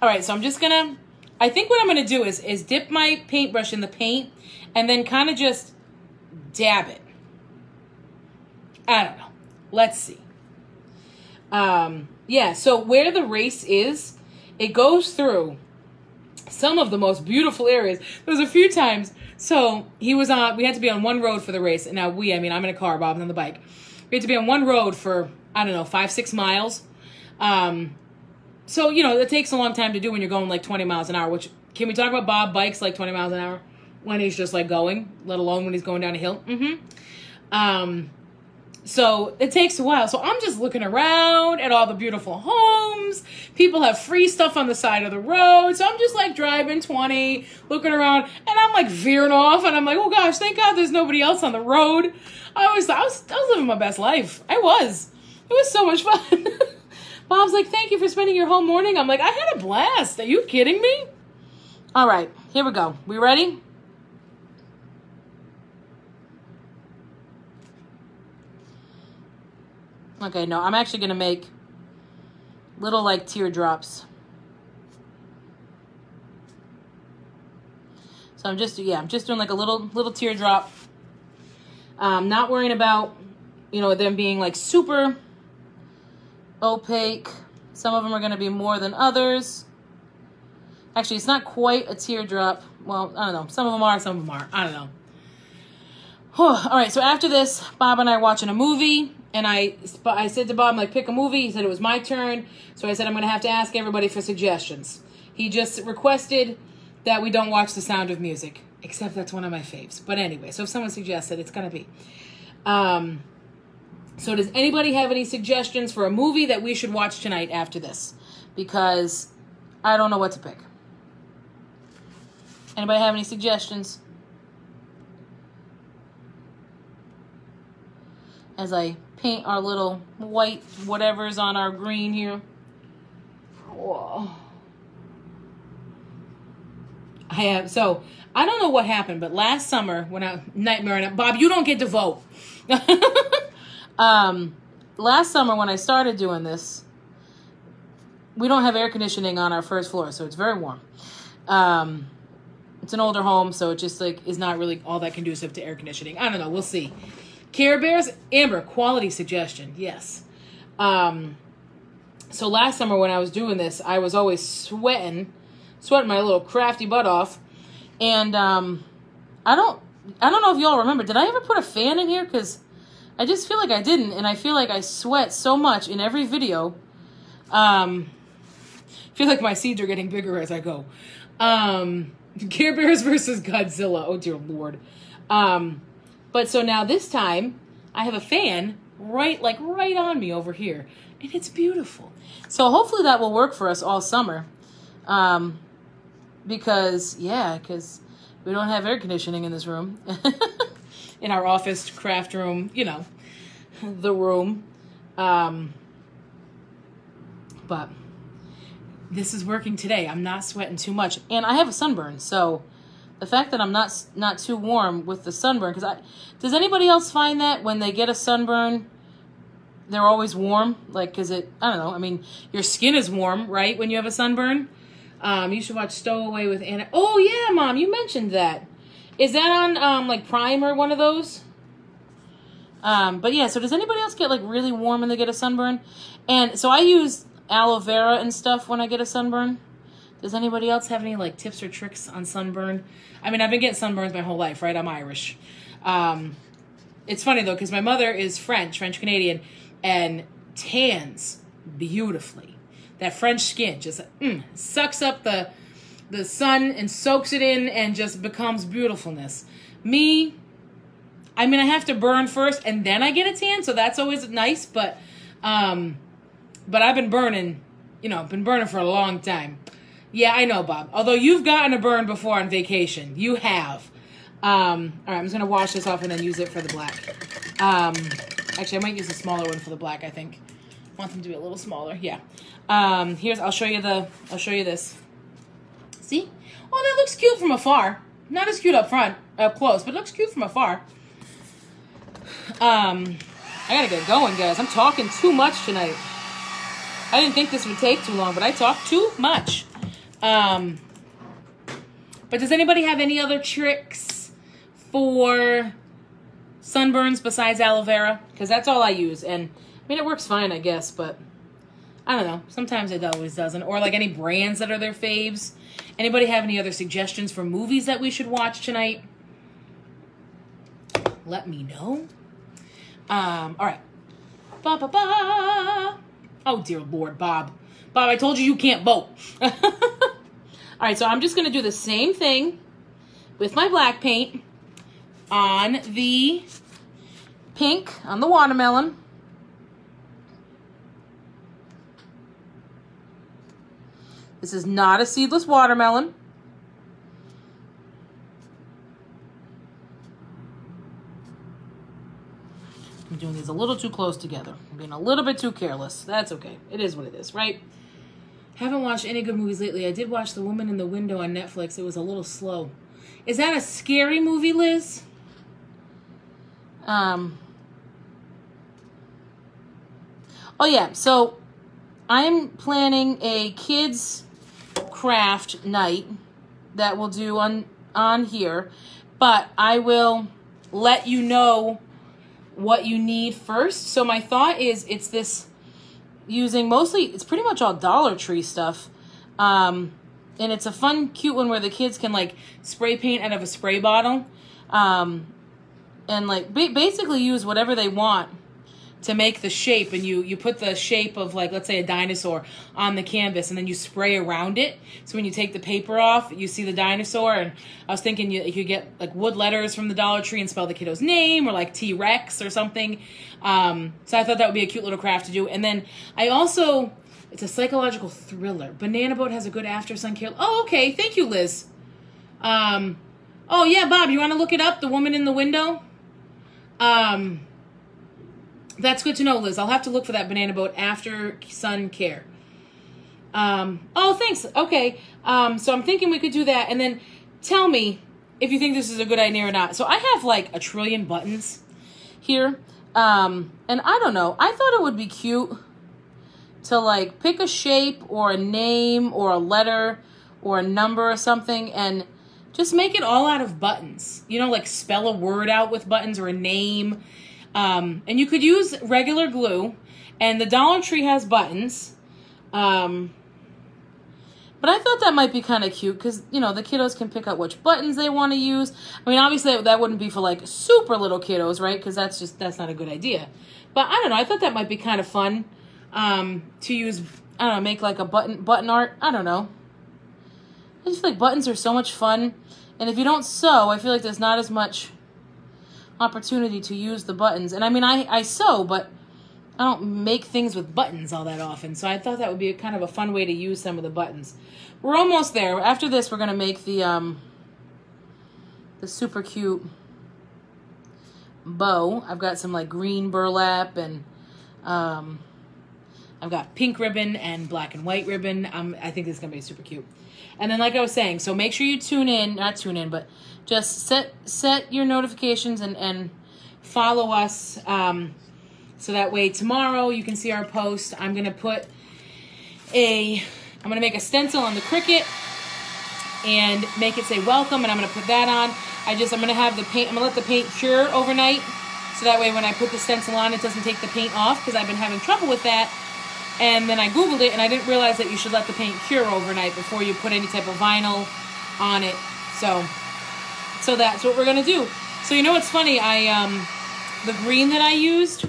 right, so I'm just gonna, I think what I'm gonna do is dip my paintbrush in the paint and then kind of just dab it. I don't know. Let's see. Yeah, so where the race is, it goes through some of the most beautiful areas. There was a few times, so we had to be on one road for the race. And now I mean, I'm in a car, Bob's on the bike. We had to be on one road for, I don't know, 5-6 miles. So, you know, it takes a long time to do when you're going like 20 miles an hour, which, can we talk about Bob bikes like 20 miles an hour when he's just like going, let alone when he's going down a hill? So it takes a while. So I'm just looking around at all the beautiful homes. People have free stuff on the side of the road. So I'm just like driving 20, looking around, and I'm like veering off, and I'm like, oh gosh, thank God there's nobody else on the road. I was living my best life. I was. It was so much fun. Bob's like, thank you for spending your whole morning. I'm like, I had a blast. Are you kidding me? All right, here we go. We ready? Okay, no, I'm actually going to make little, like, teardrops. So I'm just doing, like, a little teardrop. Not worrying about, you know, them being, like, super opaque. Some of them are going to be more than others. Actually, it's not quite a teardrop. Well, I don't know. Some of them are, some of them aren't. I don't know. All right, so after this, Bob and I are watching a movie. And I said to Bob, like, pick a movie. He said it was my turn. So I said, I'm going to have to ask everybody for suggestions. He just requested that we don't watch The Sound of Music. Except that's one of my faves. But anyway, so if someone suggests it, it's going to be. So does anybody have any suggestions for a movie that we should watch tonight after this? Because I don't know what to pick. Anybody have any suggestions? As I paint our little white whatever's on our green here. Whoa. So I don't know what happened, but last summer when Bob, you don't get to vote. Last summer when I started doing this, we don't have air conditioning on our first floor, so it's very warm. It's an older home, so it just like is not really all that conducive to air conditioning. I don't know, we'll see. Care Bears, Amber, quality suggestion, yes. So last summer when I was doing this, I was always sweating my little crafty butt off. And I don't know if y'all remember, did I ever put a fan in here? Because I just feel like I didn't, and I feel like I sweat so much in every video. I feel like my seeds are getting bigger as I go. Care Bears versus Godzilla, oh dear Lord. But so now this time, I have a fan right on me over here. And it's beautiful. So hopefully that will work for us all summer. Because we don't have air conditioning in this room. In our office, craft room, you know, the room. But this is working today. I'm not sweating too much. And I have a sunburn, so the fact that I'm not too warm with the sunburn, does anybody else find that when they get a sunburn, they're always warm? Like, I don't know, I mean, your skin is warm, right, when you have a sunburn? You should watch Stowaway with Anna. Oh, yeah, Mom, you mentioned that. Is that on, like, Prime or one of those? But yeah, so does anybody else get like really warm when they get a sunburn? And so I use aloe vera and stuff when I get a sunburn. Does anybody else have any like tips or tricks on sunburn? I mean, I've been getting sunburns my whole life, right? I'm Irish. It's funny though, because my mother is French Canadian, and tans beautifully. That French skin just sucks up the sun and soaks it in and just becomes beautifulness. Me, I mean, I have to burn first and then I get a tan, so that's always nice. But I've been burning, been burning for a long time. Yeah, I know, Bob. Although you've gotten a burn before on vacation, you have. All right, I'm just gonna wash this off and then use it for the black. Actually, I might use a smaller one for the black. I think I want them to be a little smaller. Yeah. I'll show you this. See? Oh, that looks cute from afar. Not as cute up close, but it looks cute from afar. I gotta get going, guys. I'm talking too much tonight. I didn't think this would take too long, but I talk too much. But does anybody have any other tricks for sunburns besides aloe vera? Because that's all I use. And, I mean, it works fine, I guess, but I don't know. Sometimes it always doesn't. Or, like, any brands that are their faves. Anybody have any other suggestions for movies that we should watch tonight? Let me know. All right. Ba-ba-ba. Oh, dear Lord, Bob. Bob, I told you can't vote. All right, so I'm just going to do the same thing with my black paint on the pink, on the watermelon. This is not a seedless watermelon. I'm doing these a little too close together. I'm being a little bit too careless. That's okay. It is what it is, right? Haven't watched any good movies lately. I did watch The Woman in the Window on Netflix. It was a little slow. Is that a scary movie, Liz? Oh, yeah. So I'm planning a kids craft night that we'll do on here. But I will let you know what you need first. So my thought is it's this... using mostly, it's pretty much all Dollar Tree stuff. And it's a fun, cute one where the kids can, like, spray paint out of a spray bottle. And, like, basically use whatever they want to make the shape. And you put the shape of, like, let's say a dinosaur on the canvas. And then you spray around it. So when you take the paper off, you see the dinosaur. And I was thinking you could get, like, wood letters from the Dollar Tree and spell the kiddo's name. Or, like, T-Rex or something. So I thought that would be a cute little craft to do. And then I also... it's a psychological thriller. Banana Boat has a good after-sun care. Oh, okay. Thank you, Liz. Oh, yeah, Bob, you want to look it up? The Woman in the Window? That's good to know, Liz. I'll have to look for that Banana Boat after-sun care. Oh, thanks. Okay. So I'm thinking we could do that. And then tell me if you think this is a good idea or not. So I have, like, 1 trillion buttons here. And I don't know. I thought it would be cute to, like, pick a shape or a name or a letter or a number or something and just make it all out of buttons. You know, like spell a word out with buttons or a name. And you could use regular glue. And the Dollar Tree has buttons. But I thought that might be kind of cute because, you know, the kiddos can pick out which buttons they want to use. I mean, obviously that wouldn't be for, like, super little kiddos, right? Because that's not a good idea. But I don't know. I thought that might be kind of fun. To use, I don't know, make like a button art. I don't know. I just feel like buttons are so much fun. And if you don't sew, I feel like there's not as much opportunity to use the buttons. And I mean, I sew, but I don't make things with buttons all that often. So I thought that would be kind of a fun way to use some of the buttons. We're almost there. After this, we're going to make the super cute bow. I've got some like green burlap and, I've got pink ribbon and black and white ribbon. I think this is going to be super cute. And then like I was saying, so make sure you not tune in, but just set your notifications and follow us. So that way tomorrow you can see our post. I'm going to make a stencil on the Cricut and make it say welcome. And I'm going to put that on. I'm going to have the paint, I'm going to let the paint cure overnight. So that way when I put the stencil on, it doesn't take the paint off, because I've been having trouble with that. And then I Googled it, and I didn't realize that you should let the paint cure overnight before you put any type of vinyl on it. So that's what we're going to do. So you know what's funny? The green that I used,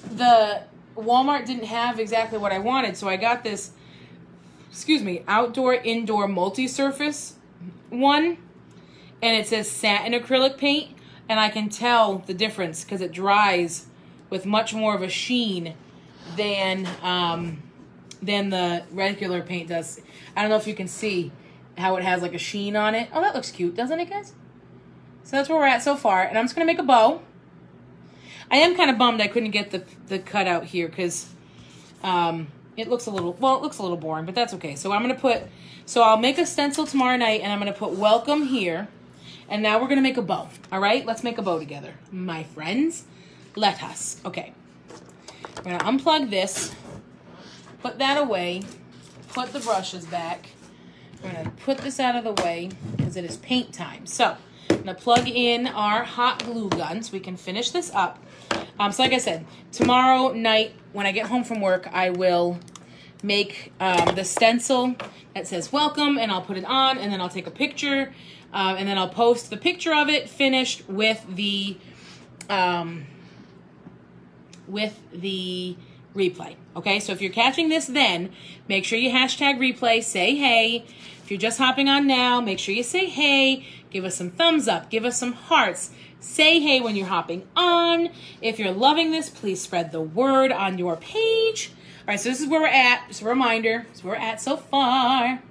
the Walmart didn't have exactly what I wanted. So I got this, outdoor-indoor multi-surface one. And it says satin acrylic paint. And I can tell the difference because it dries with much more of a sheen than the regular paint does. I don't know if you can see how it has like a sheen on it. Oh, that looks cute, doesn't it, guys? So that's where we're at so far. And I'm just going to make a bow. I am kind of bummed I couldn't get the cutout here because it looks a little boring, but that's okay. So I'll make a stencil tomorrow night, and I'm going to put welcome here. And now we're going to make a bow. All right, let's make a bow together. My friends, let us. Okay. We're going to unplug this, put that away, put the brushes back. We're going to put this out of the way because it is paint time. So I'm going to plug in our hot glue gun so we can finish this up. So like I said, tomorrow night when I get home from work, I will make the stencil that says welcome, and I'll put it on, and then I'll take a picture, and then I'll post the picture of it finished with the replay. Okay, so if you're catching this then, make sure you hashtag replay, say hey. If you're just hopping on now, make sure you say hey, give us some thumbs up, give us some hearts, say hey when you're hopping on. If you're loving this, please spread the word on your page. All right, so this is where we're at. Just a reminder, this is where we're at so far. I'm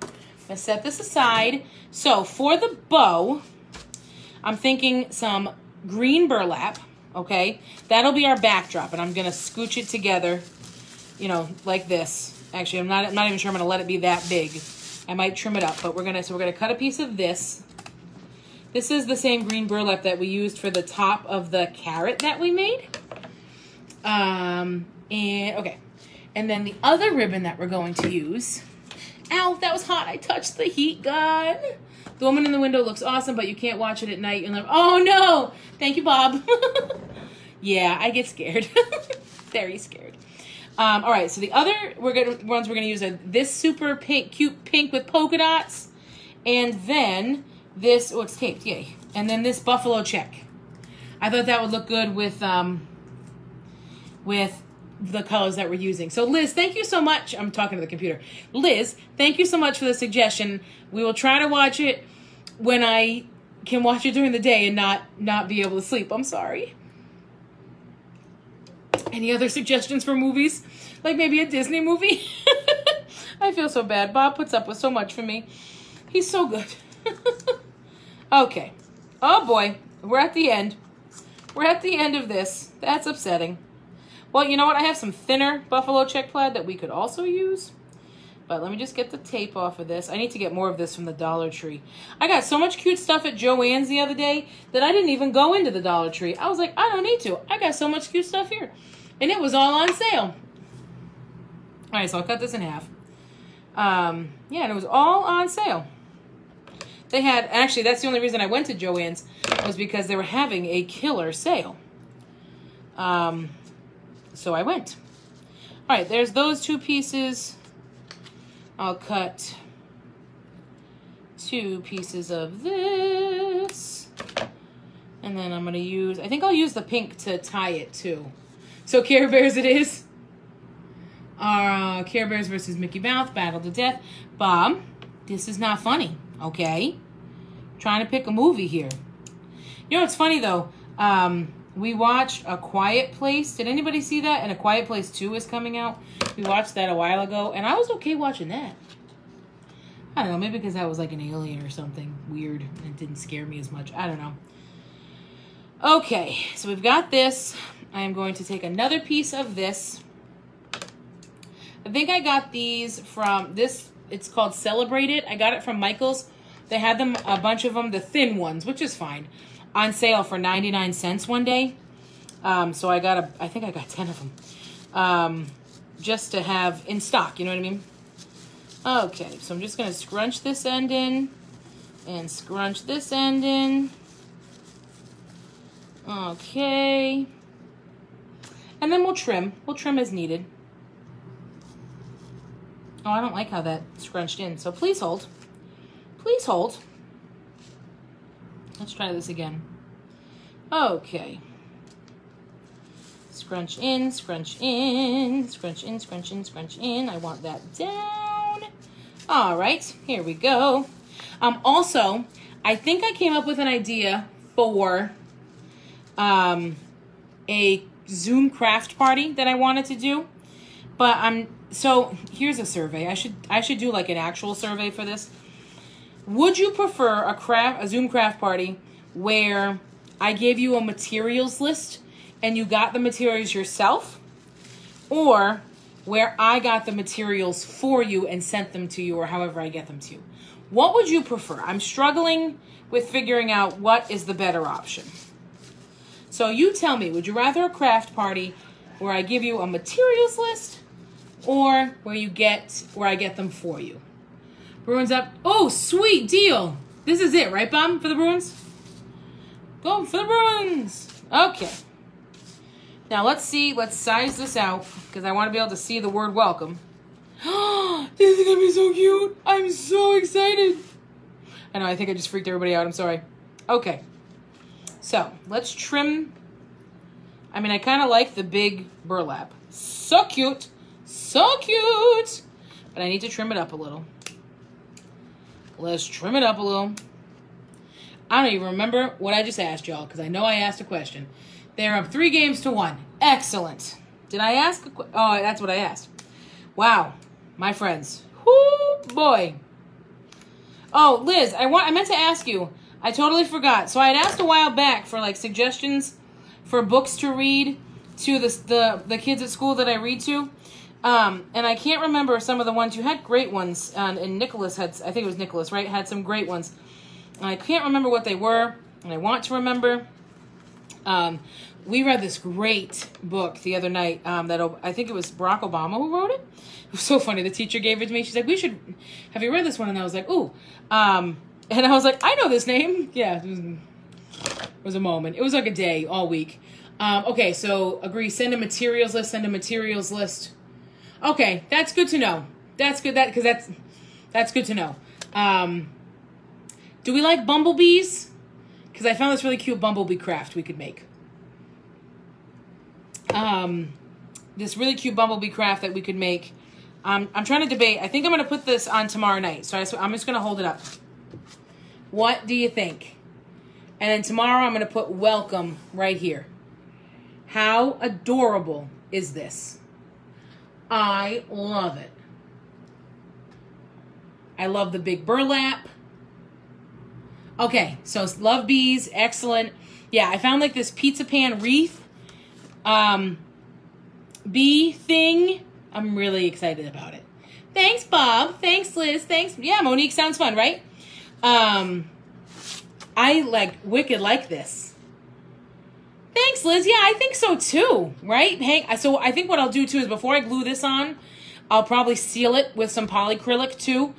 gonna set this aside. So for the bow, I'm thinking some green burlap. Okay, that'll be our backdrop, and I'm gonna scooch it together, you know, like this. Actually, I'm not even sure I'm gonna let it be that big. I might trim it up, but we're gonna cut a piece of this. This is the same green burlap that we used for the top of the carrot that we made. And then the other ribbon that we're going to use. Ow, that was hot! I touched the heat gun. The woman in the window looks awesome, but you can't watch it at night. And oh no! Thank you, Bob. Yeah, I get scared. Very scared. All right, so the other ones we're gonna use are this super cute pink with polka dots, and then this. Oh, it's taped. Yay! And then this buffalo check. I thought that would look good with the colors that we're using. So Liz, thank you so much. I'm talking to the computer. Liz, thank you so much for the suggestion. We will try to watch it when I can watch it during the day and not be able to sleep. I'm sorry. Any other suggestions for movies? Like maybe a Disney movie? I feel so bad. Bob puts up with so much for me. He's so good. Okay. Oh boy. We're at the end. We're at the end of this. That's upsetting. Well, you know what? I have some thinner buffalo check plaid that we could also use. But let me just get the tape off of this. I need to get more of this from the Dollar Tree. I got so much cute stuff at Joann's the other day that I didn't even go into the Dollar Tree. I was like, I don't need to. I got so much cute stuff here. And it was all on sale. All right, so I'll cut this in half. Yeah, and it was all on sale. They had, actually, that's the only reason I went to Joann's was because they were having a killer sale. So I went. All right, there's those two pieces. I'll cut 2 pieces of this. And then I'm going to use, I think I'll use the pink to tie it too. So Care Bears it is. Care Bears versus Mickey Mouse, battle to death. Bob, this is not funny, okay? Trying to pick a movie here. You know what's funny though? We watched A Quiet Place. Did anybody see that? And A Quiet Place 2 is coming out. We watched that a while ago, and I was okay watching that. I don't know, maybe because that was like an alien or something weird and it didn't scare me as much. I don't know. Okay, so we've got this. I am going to take another piece of this. I think I got these from this. It's called Celebrate It. I got it from Michael's. They had them, a bunch of them, the thin ones, which is fine, on sale for 99 cents one day. So I think I got 10 of them. Just to have in stock, you know what I mean? Okay, so I'm just going to scrunch this end in and scrunch this end in. Okay. And then we'll trim. We'll trim as needed. Oh, I don't like how that scrunched in. So please hold. Please hold. Let's try this again. Okay. Scrunch in, scrunch in, scrunch in, scrunch in, scrunch in. I want that down. All right, here we go. Also, I think I came up with an idea for a Zoom craft party that I wanted to do. But so here's a survey. I should do like an actual survey for this. Would you prefer a Zoom craft party where I gave you a materials list and you got the materials yourself, or where I got the materials for you and sent them to you, or however I get them to you? What would you prefer? I'm struggling with figuring out what is the better option. So you tell me, would you rather a craft party where I give you a materials list, or where I get them for you? Bruins up. Oh, sweet deal. This is it, right, Bob, for the Bruins? Go for the Bruins. Okay. Now let's size this out, because I want to be able to see the word welcome. This is going to be so cute. I'm so excited. I know, I think I just freaked everybody out. I'm sorry. Okay. So let's trim. I mean, I kind of like the big burlap. So cute. So cute. But I need to trim it up a little. Let's trim it up a little. I don't even remember what I just asked y'all, because I know I asked a question. They're up 3-1. Excellent. Did I ask a question? Oh, that's what I asked. Wow. My friends. Whoo, boy. Oh, Liz, I meant to ask you. I totally forgot. So I had asked a while back for like suggestions for books to read to the kids at school that I read to. And I can't remember some of the ones. You had great ones. And Nicholas I think it was Nicholas, right? Had some great ones. And I can't remember what they were. And I want to remember. We read this great book the other night that I think it was Barack Obama who wrote it. It was so funny. The teacher gave it to me. She's like, have you read this one? And I was like, ooh. And I was like, I know this name. Yeah, it was a moment. It was like a day all week. Okay, so agree. Send a materials list. Okay, that's good to know. That's good. That's good to know. Do we like bumblebees? Because I found this really cute bumblebee craft we could make. This really cute bumblebee craft that we could make. I'm trying to debate. I think I'm going to put this on tomorrow night. So I'm just going to hold it up. What do you think? And then tomorrow I'm going to put welcome right here. How adorable is this? I love it. I love the big burlap. Okay, so love bees, excellent. Yeah, I found like this pizza pan wreath bee thing. I'm really excited about it. Thanks, Bob. Thanks, Liz. Thanks. Yeah, Monique, sounds fun, right? I wicked like this. Thanks, Liz. Yeah, I think so too, right? So I think what I'll do too is before I glue this on, I'll probably seal it with some polyacrylic too.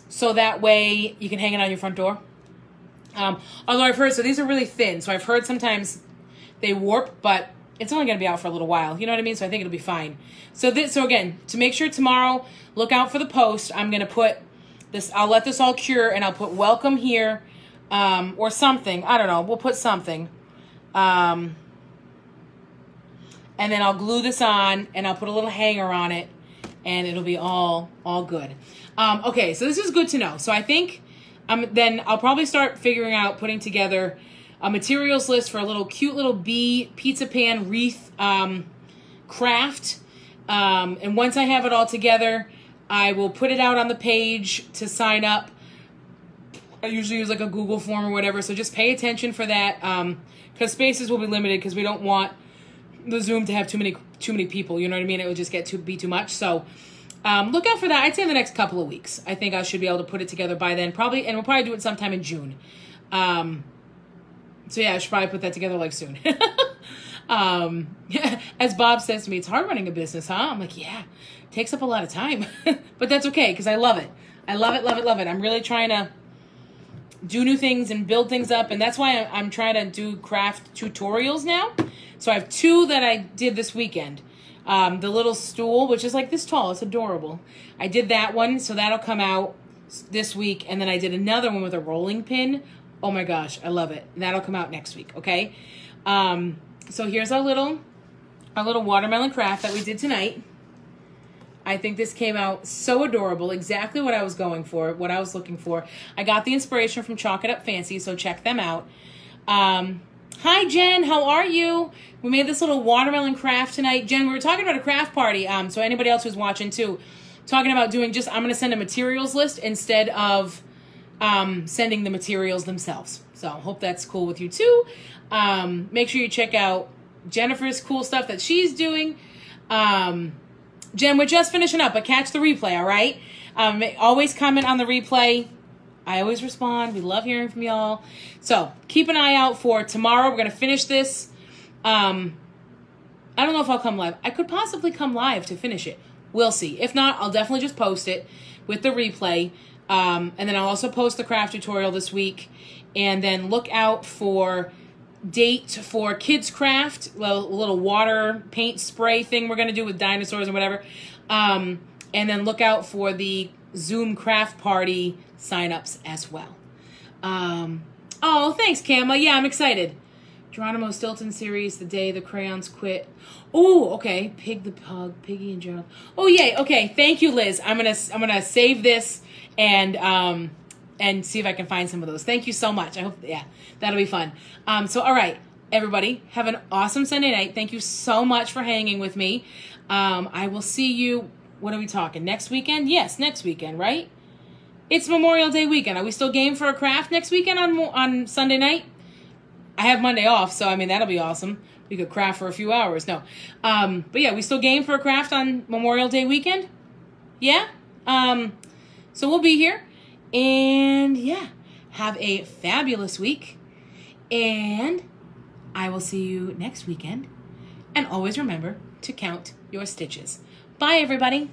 So that way you can hang it on your front door. Although I've heard, so these are really thin. So I've heard sometimes they warp, but it's only going to be out for a little while. You know what I mean? So I think it'll be fine. So again, to make sure tomorrow, look out for the post. I'm going to put this, I'll let this all cure and I'll put welcome here, or something. I don't know. We'll put something. And then I'll glue this on and I'll put a little hanger on it and it'll be all good. Okay, so this is good to know. So I think then I'll probably start figuring out putting together a materials list for a little cute little bee pizza pan wreath craft. And once I have it all together, I will put it out on the page to sign up. I usually use like a Google form or whatever, so just pay attention for that, because spaces will be limited because we don't want the Zoom to have too many people. You know what I mean? It would just be too much. So look out for that. I'd say in the next couple of weeks. I think I should be able to put it together by then, probably, and we'll probably do it sometime in June. So yeah, I should probably put that together like soon. As Bob says to me, it's hard running a business, huh? I'm like, yeah, it takes up a lot of time, but that's okay because I love it. I love it, love it, love it. I'm really trying to do new things and build things up. And that's why I'm trying to do craft tutorials now. So I have 2 that I did this weekend. The little stool, which is like this tall. It's adorable. I did that one, so that'll come out this week. And then I did another one with a rolling pin. Oh my gosh, I love it. And that'll come out next week, okay? So here's our little watermelon craft that we did tonight. I think this came out so adorable. Exactly what I was going for, what I was looking for. I got the inspiration from Chalk It Up Fancy, so check them out. Hi, Jen. How are you? We made this little watermelon craft tonight. Jen, we were talking about a craft party, so anybody else who's watching too, talking about doing I'm going to send a materials list instead of sending the materials themselves. So hope that's cool with you too. Make sure you check out Jennifer's cool stuff that she's doing. Jen, we're just finishing up, but catch the replay, all right? Always comment on the replay. I always respond. We love hearing from y'all. So keep an eye out for tomorrow. We're going to finish this. I don't know if I'll come live. I could possibly come live to finish it. We'll see. If not, I'll definitely just post it with the replay. And then I'll also post the craft tutorial this week. And then look out for date for Kids Craft, a little water paint spray thing we're going to do with dinosaurs and whatever. And then look out for the Zoom craft party signups as well. Oh, thanks, Kama. Yeah, I'm excited. Geronimo Stilton series, The Day the Crayons Quit. Oh, okay. Pig the Pug, Piggy and Geronimo. Oh, yay. Okay, thank you, Liz. I'm gonna save this and see if I can find some of those. Thank you so much. I hope, yeah, that'll be fun. So, all right, everybody, have an awesome Sunday night. Thank you so much for hanging with me. I will see you, what are we talking, next weekend? Yes, next weekend, right? It's Memorial Day weekend. Are we still game for a craft next weekend on Sunday night? I have Monday off, so, I mean, that'll be awesome. We could craft for a few hours. No. But, yeah, we still game for a craft on Memorial Day weekend? Yeah? So we'll be here. And, yeah, have a fabulous week. And I will see you next weekend. And always remember to count your stitches. Bye, everybody.